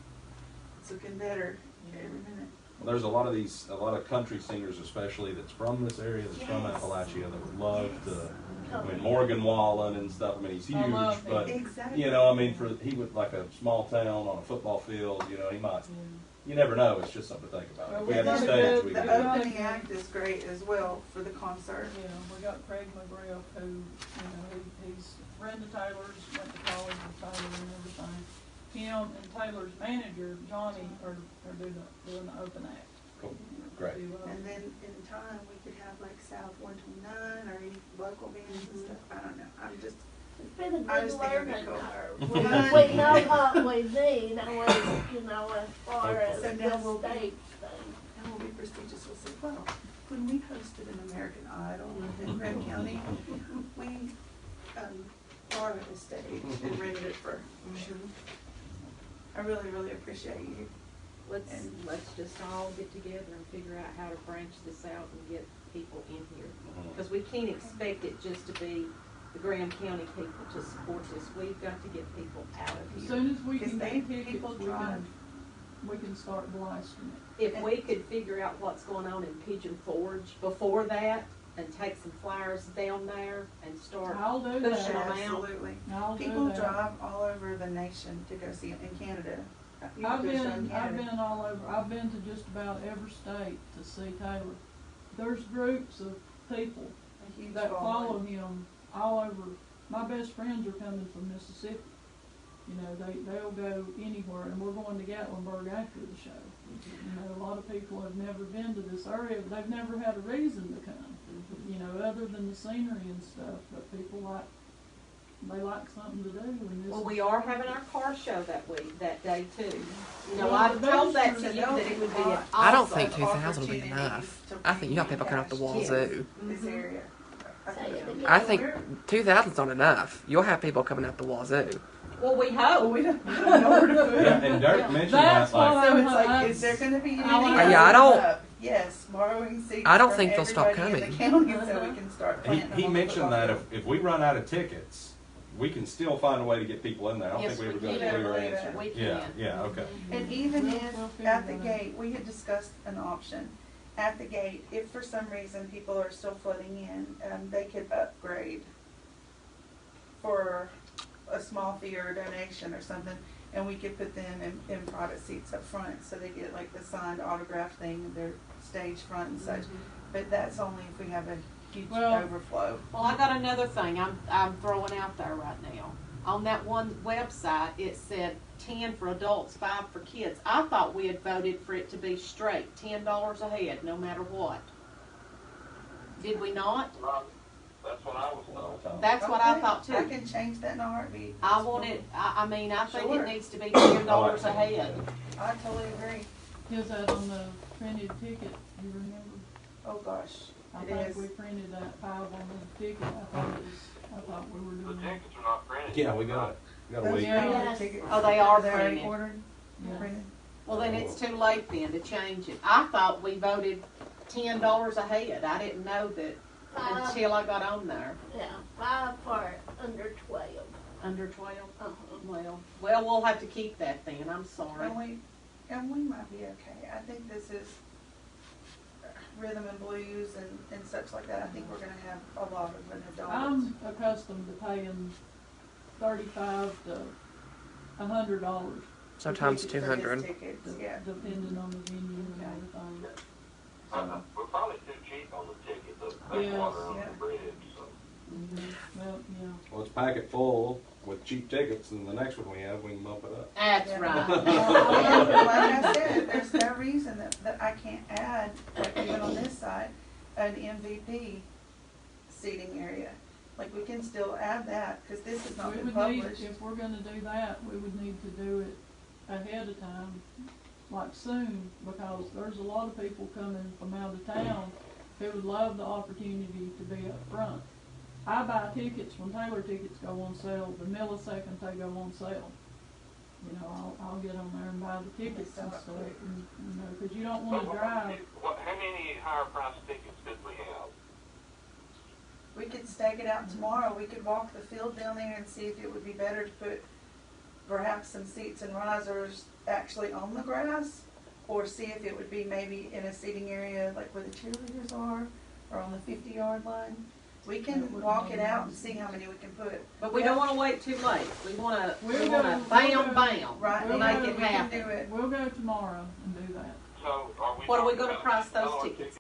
it's looking better every minute. Well, there's a lot of country singers especially that's from this area, that's from Yes. Appalachia, that would love to. I mean, Morgan Wallen and stuff. I mean, he's I huge, love him. but Exactly. you know, I mean, he would like a small town on a football field. You know, he might. You never know. It's just something to think about. Well, If we we had the got a stage, good- we The could. good- opening act is great as well for the concert. Yeah, we got Craig McGriff, who, you know, he's a friend of Taylor's, went to college with Taylor and everything. Him and Taylor's manager, Johnny, are doing the open act. Cool. Great. And then in time, we could have like South 129 or any local bands and stuff. I don't know. I'm just, It's been a I good just think it'd be learning cool. curve. Well, We know what we need, and we, you know, as far as So the now we'll be- stage thing. and we'll be prestigious. We'll say, well, when we hosted an American Idol in Red County, we borrowed a stage and rented it for. I really, really appreciate you. Let's just all get together and figure out how to branch this out and get people in here. Mhm. Because we can't expect it just to be the Graham County people to support this. We've got to get people out of As here. soon as we Because can they- get tickets, people drive. we can start blasting it. If we could figure out what's going on in Pigeon Forge before that and take some flyers down there and start I'll do pushing that. them out. Absolutely. I'll do People that. drive all over the nation to go see it in Canada. You I've go show in been Canada. all over, I've been to just about every state to see Taylor. There's groups of people A huge that follow following. him all over. My best friends are coming from Mississippi. You know, they'll go anywhere, and we're going to Gatlinburg after the show. You know, a lot of people have never been to this area, they've never had a reason to come, you know, other than the scenery and stuff, but people they like something to do, and this. Well, we are having our car show that day too. You know, Well, I the told that boosters to you that it would be an awesome. I don't think 2,000 will be opportunity enough. to I think you got people coming out the cash wazoo. This area. Say it again. I think 2,000's not enough. You'll have people coming out the wazoo. Well, we Oh, hope. we don't know where to put Yeah, it. and Dirk mentioned That's that, like, what So it's like, is there gonna be any? Yeah, I don't- Yes, borrowing seats. I don't from think they'll stop everybody in the coming. county so we can start he, planting them he on the mentioned that football if we run out of tickets, we can still find a way to get people in there. I don't Yes, think we we ever got a can. clear Yeah, answer. we Yeah, can. yeah, okay. field. And even We'll if figure at the that out. gate, we had discussed an option, at the gate, if for some reason people are still flooding in, they could upgrade for a small fee or a donation or something, and we could put them in private seats up front, so they get like the signed autograph thing, their stage front and such. But that's only if we have a huge Well- overflow. Well, I got another thing I'm throwing out there right now. On that one website, it said 10 for adults, 5 for kids. I thought we had voted for it to be straight, $10 a head, no matter what. Did we not? That's what I was told. That's what I Okay, thought I too. can change that in a heartbeat. I want it, I mean, I think Sure. it needs to be $10 a head. I totally agree. Is that on the printed ticket, you remember? Oh, gosh, I it think is. we printed that 5 on the ticket, I thought we were The doing that. tickets are not printed. Yeah, we got it. We got a Those week. Yeah. printed Yes. tickets, Oh, they are they already printed. ordered, Yeah. printed. Well, then it's too late then to change it. I thought we voted $10 a head. I didn't know that Five, until I got on there. yeah, 5 for under 12. Under 12? Uh-huh. Well, we'll have to keep that then. I'm sorry. And we might be okay. I think this is rhythm and blues and such like that. I think we're gonna have a lot of an adult. I'm accustomed to paying $35 to $100. Sometimes For these 200. tickets, yeah. Depending on the venue and everything. We're probably too cheap on the ticket, the backwater on Yes. the bridge, so. Well, yeah. Well, let's pack it full with cheap tickets, and the next one we have, we can bump it up. That's Yeah. right. Well, like I said, there's no reason that I can't add, like even on this side, an MVP seating area. Like, we can still add that, cause this has not We been would need, published. if we're gonna do that, we would need to do it ahead of time, like soon, because there's a lot of people coming from out of town who would love the opportunity to be up front. I buy tickets when Taylor tickets go on sale, the millisecond they go on sale. You know, I'll get on there and buy the tickets and stuff, and, you know, cause you don't wanna drive. How many higher price tickets did we have? We could stake it out tomorrow. We could walk the field down there and see if it would be better to put perhaps some seats and risers actually on the grass, or see if it would be maybe in a seating area like where the cheerleaders are, or on the 50-yard line. We can walk it out and see how many we can put. But we don't wanna wait too late. We wanna We'll bam, go- bam. Right, We'll make go- it we can happen. do it. We'll go tomorrow and do that. So are we? What are we talking gonna about price those $10 tickets?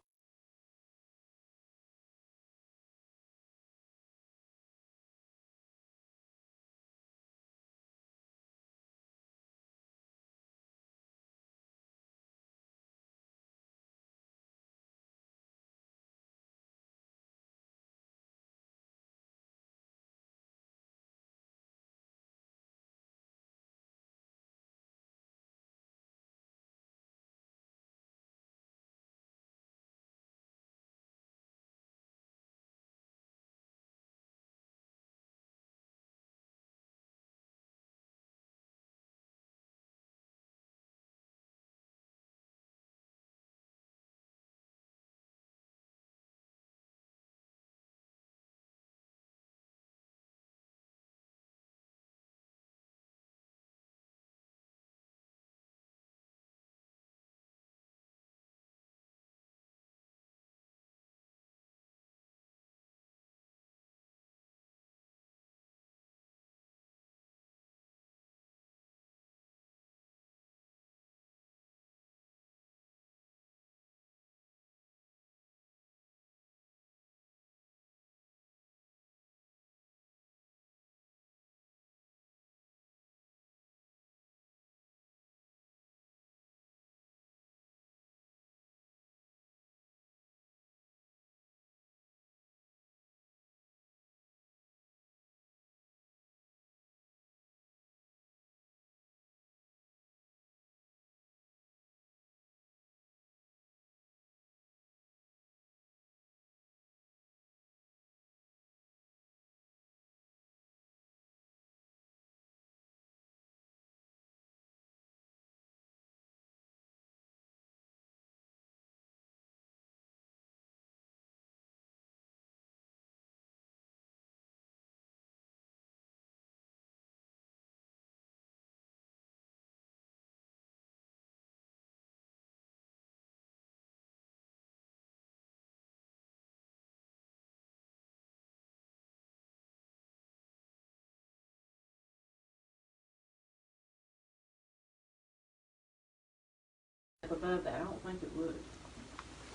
above that, I don't think it would.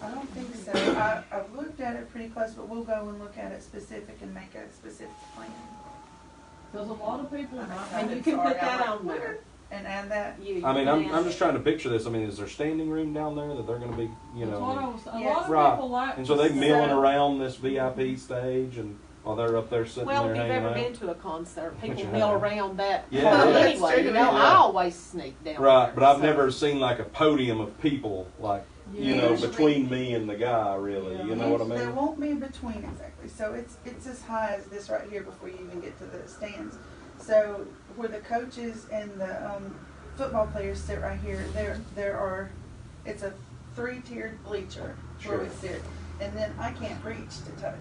I don't think so. I've looked at it pretty close, but we'll go and look at it specific and make a specific plan. Cause a lot of people might. And you can put that on there. And add that. I mean, I'm just trying to picture this. I mean, is there standing room down there that they're gonna be, you That's what I know? was, a Yes. lot of Right. people like. And so they to milling sit- around this VIP stage and while they're up there sitting Well, there if you've hanging ever out? been to a concert, people you mill have. around that Yeah, part yeah. anyway, That's you true. know, Yeah. I always sneak down Right, there, but I've so. never seen like a podium of people, like, you know, Usually- between me and the guy, really. Yeah. You know what I There mean? won't be a between exactly, so it's as high as this right here before you even get to the stands. So where the coaches and the football players sit right here, it's a 3-tiered bleacher where we Sure. sit, and then I can't reach to touch.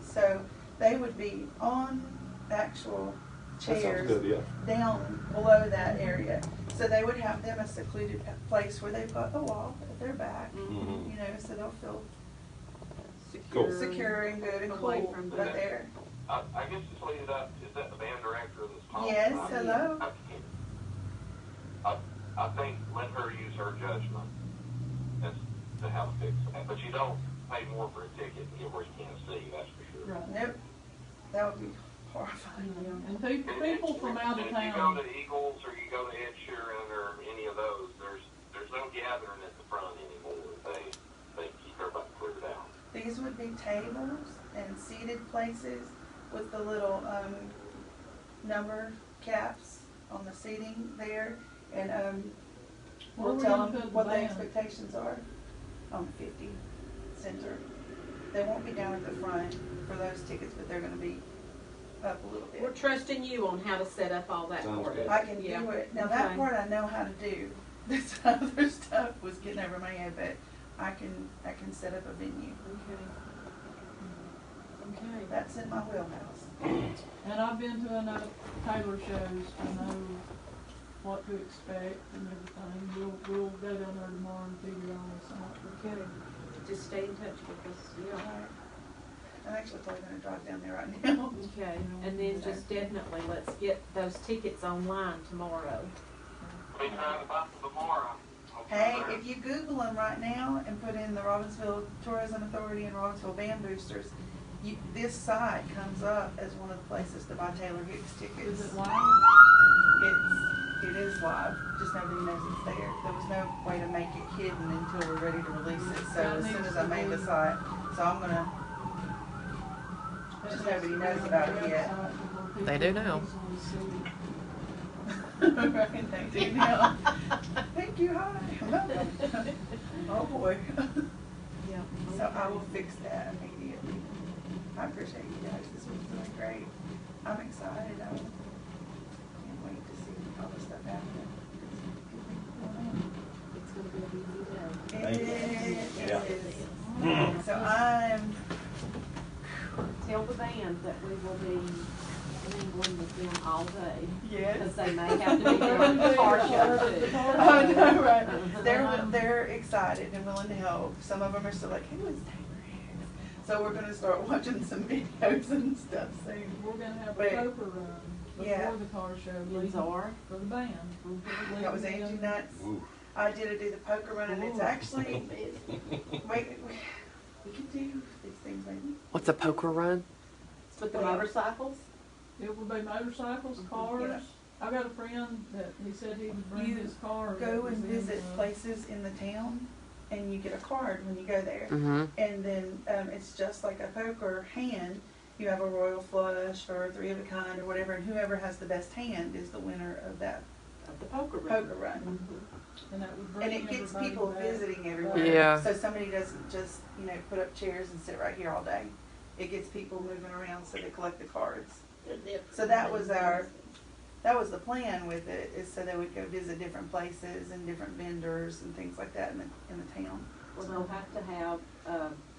So they would be on actual That sounds chairs good, yeah. down below that area. So they would have them a secluded place where they've got the wall at their back, Mhm. you know, so they'll feel Cool. secure and good and Away cool from the- right there. I guess just leave it up, is that the band director that's talking? Yes, about it? hello. I think let her use her judgment as to how to fix it, but you don't pay more for a ticket and get where you can't see, that's for sure. Right. Nope, that would be horrifying. And people from out of And if you go town, to Eagles or you go to Ed Sheeran or any of those, there's no gathering at the front anymore. They keep everybody cleared out. These would be tables and seated places with the little number caps on the seating there, and Where we'll we tell gonna them put the what the band? expectations are on 50 center. They won't be down at the front for those tickets, but they're going to be up a little We're bit. trusting you on how to set up all that Sounds for good. us. I can Yeah. do it. Now that Okay. part I know how to do. This other stuff was getting over my head, but I can set up a venue. Okay. Okay. That's in my wheelhouse. and I've been to enough Taylor shows to know what to expect and everything. We'll go down there tomorrow and figure all this out. Okay. Just stay in touch with us, yeah. Alright. I'm actually probably gonna drive down there right now. Okay, and then just definitely let's get those tickets online tomorrow. Be trying to buy them tomorrow. Hey, if you Google them right now and put in the Robbinsville Tourism Authority and Robbinsville Band Boosters, this site comes up as one of the places to buy Taylor Hicks tickets. Is it live? It is live, just nobody knows it's there. There was no way to make it hidden until we're ready to release it, so as soon as I made the site, so I'm gonna, just nobody knows about it yet. They do now. Right, they do now. Thank you, hi. Oh, boy. Yeah. So I will fix that immediately. I appreciate you guys, this was really great. I'm excited, I can't wait to see all this stuff happening. It's gonna be a busy day. Thank you. Yeah. It is. So I'm, Tell the band that we will be mingling with them all day. yes. Because they may have to be there on the car show too. I know, right? They're excited and willing to help. Some of them are still like, who is Taylor Hicks? So we're gonna start watching some videos and stuff soon. We're gonna have a But- poker run Yeah. before the car show, These leading are. for the band. That was Angie Nuts. Ooh. I did do the poker run, and it's Ooh. actually, we could do these things maybe. What's a poker run? With the motorcycles? It will be motorcycles, cars. I got a friend that he said he would bring You his car. Go that was and in, visit places in the town, and you get a card when you go there. Mm-hmm. And then it's just like a poker hand. You have a royal flush or a 3 of a kind or whatever, and whoever has the best hand is the winner of that Of the poker run. poker run. Mhm. And that would bring And it gets everybody people back. visiting everywhere. Yeah. So somebody doesn't just, put up chairs and sit right here all day. It gets people moving around so they collect the cards. So that was the plan with it, is so they would go visit different places and different vendors and things like that in the town. Well, they'll have to have,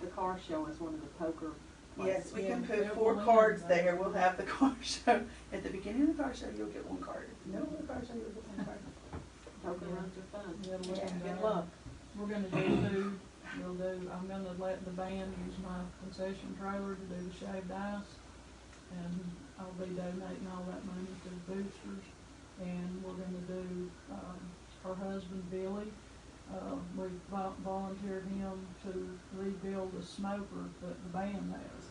the car show as one of the poker Yes, places. we can Yeah, put 4 we'll cards have there. that. We'll have the car show. At the beginning of the car show, you'll get 1 card. No other car show, you'll get 1 card. Poker runs are fun. Yeah, let Yeah. them Good go. luck. We're gonna do food. I'm gonna let the band use my concession trailer to do the shaved ice. And I'll be donating all that money to the boosters. And we're gonna do, her husband Billy, We volunteered him to rebuild the smoker that the band has.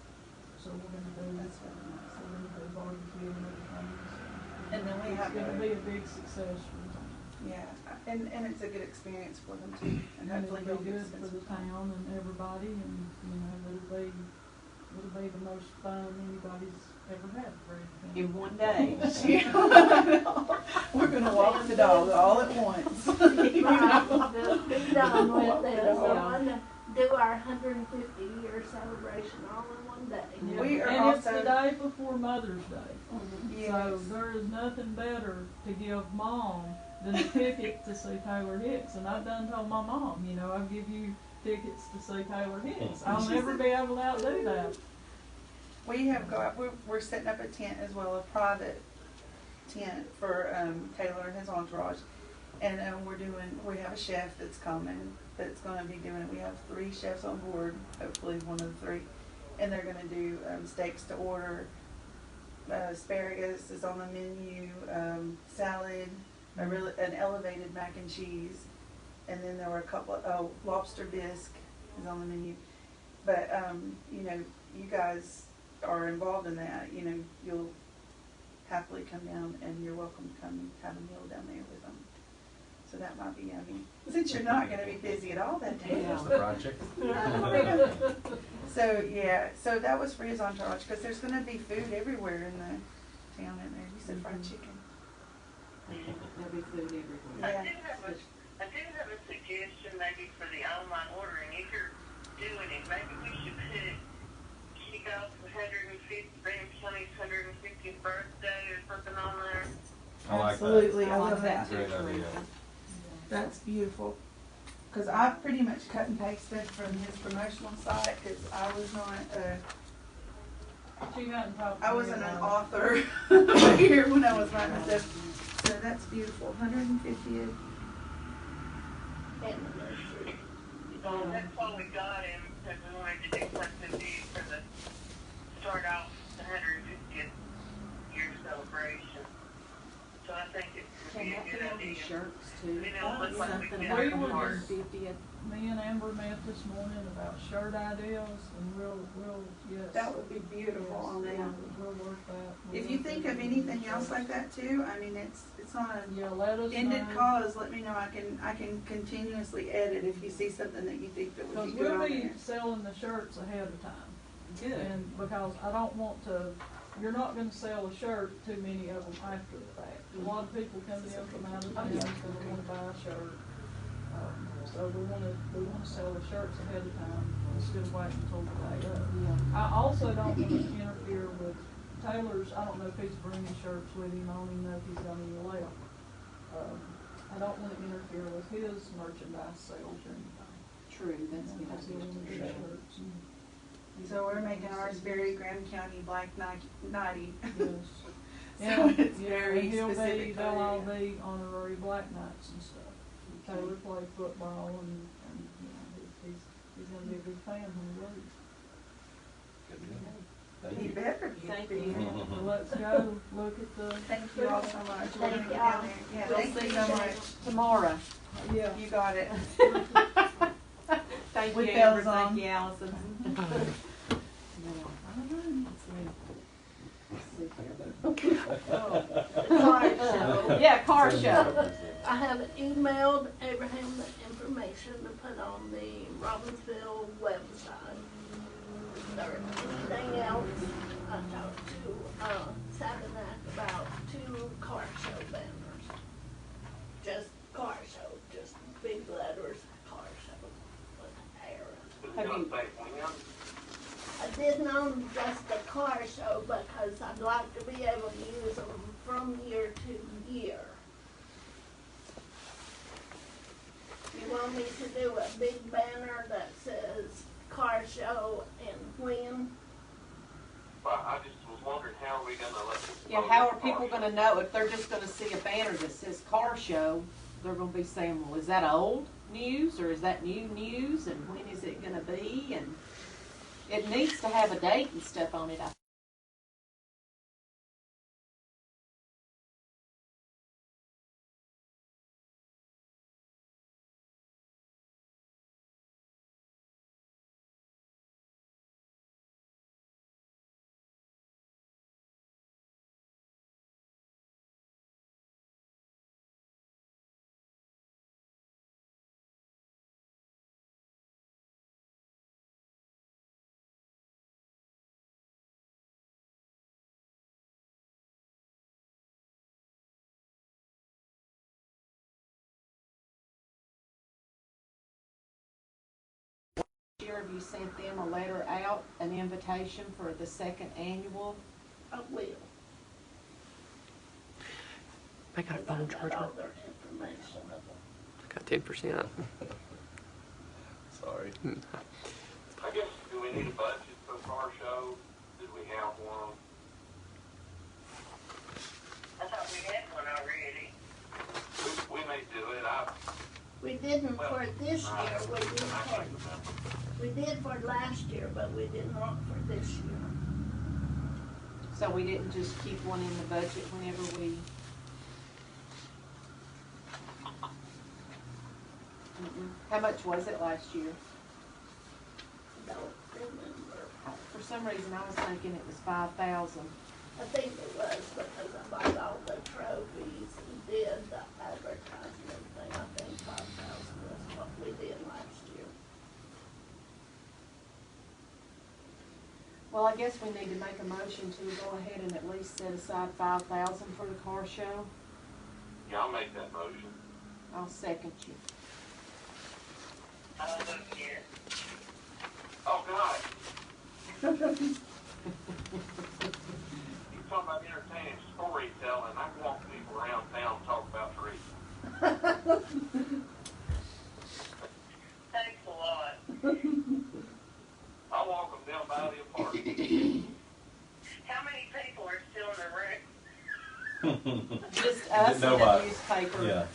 So we're gonna do, That's really nice. so we're gonna do barbecue and everything. So And then we have it's gonna a- be a big success for the town. Yeah, and it's a good experience for them too, and And hopefully it'll they'll be get good to spend for the some time. town and everybody, and, you know, it'll be the most fun anybody's ever had for anything. In one day. We're gonna walk the dog all at once. Right, just be done with this, I wanna do our 150-year celebration all in one day. Yeah, We are and it's the also- day before Mother's Day. Yes. So there is nothing better to give mom than a ticket to see Taylor Hicks. And I've done told my mom, you know, I'll give you tickets to see Taylor Hicks. I'll never be able to outdo that. We have we're setting up a tent as well, a private tent for Taylor and his entourage. And we have a chef that's coming, that's gonna be doing it. We have 3 chefs on board, hopefully one of the 3. And they're gonna do steaks to order, asparagus is on the menu, salad, an elevated mac and cheese. And then there were a couple of, lobster bisque is on the menu. But, you know, you guys are involved in that, you know, you'll happily come down and you're welcome to come have a meal down there with them. So that might be yummy, since you're not gonna be busy at all that day. There's the fried chicken. So, yeah, so that was for his entourage, cause there's gonna be food everywhere in the town in there. You said fried chicken. There'll be food everywhere. Yeah. I do have a suggestion maybe for the online ordering. If you're doing it, maybe we should kick off the 150th, Graham County's 150th birthday or something on there. I like Absolutely, that. I love that. Great idea. That's beautiful. Cause I pretty much cut and pasted from his promotional site, cause I was not, She hadn't talked to I me wasn't an about author here when I was writing stuff. So that's beautiful, 150th. And the nursery. That's why we got him, because we wanted to do something big for the, start off the 150th year celebration. So I think it would Can be a that be good on these idea. shirts too? You know, look like we Something did about We the were hundred just- 50th. Me and Amber met this morning about shirt ideas, and yes. That would be beautiful on Yes, there. We'll work that. If you think of anything else like that too, I mean, it's not an Yeah, let us know. ended cause, let me know, I can continuously edit if you see something that you think that would Because be good we'll on be there. selling the shirts ahead of time. Good. And because I don't want to, you're not gonna sell a shirt, too many of them after the fact. A lot of people come in from out of town, so they wanna buy a shirt. So we wanna sell the shirts ahead of time instead of waiting until the day of. Yeah. I also don't want to interfere with Taylor's, I don't know if he's bringing shirts with him, I don't even know if he's got any left. I don't want to interfere with his merchandise sales or anything. True, that's good. Because he wants to do idea. shirts and- So we're making ours very Graham County Black Nighty. Yes. So it's Yeah, very and specific. they'll all be honorary Black Knights and stuff. Taylor played football and you know, he's gonna be a big fan when he leaves. Good deal. He Thank you. better Thank be. you. So let's go look at the. Thank you all so much. We're gonna Thank get y'all. down there. Yeah, We'll thank see you so you much. tomorrow. Yeah. You got it. Thank With you, bells Amber. on. Thank you, Allison. The car show. Yeah, car show. I have emailed Abraham the information to put on the Robbinsville website. Or anything else, I talked to Sabanak about 2 car show banners. Just car show, just big letters, car show with Aaron. Have you- I didn't own just the car show because I'd like to be able to use them from year to year. You want me to do a big banner that says car show and when? Well, I just was wondering, how are we gonna let this? Yeah, how are people gonna know if they're just gonna see a banner that says car show? They're gonna be saying, well, is that old news or is that new news? And when is it gonna be? And it needs to have a date and stuff on it, I year, have you sent them a letter out, an invitation for the second annual? I will. I got a I phone got charger. all their information. Got 10%. Sorry. I guess, do we need a budget for the car show? Did we have one? I thought we had one already. We may do it. We didn't for this year, we did for last year, but we did not for this year. So we didn't just keep one in the budget whenever we. How much was it last year? Don't remember. For some reason, I was thinking it was 5,000. I think it was because I bought all the trophies and did the advertisement thing. I think 5,000 was what we did last year. Well, I guess we need to make a motion to go ahead and at least set aside 5,000 for the car show. Yeah, I'll make that motion. I'll second you. I'll look here. Oh, God. You talking about entertaining storytelling. I can walk people around town and talk about trees. Thanks a lot. I'll walk them down by the apartment. How many people are still in the room? Just us and the Nobody. newspaper. Yeah.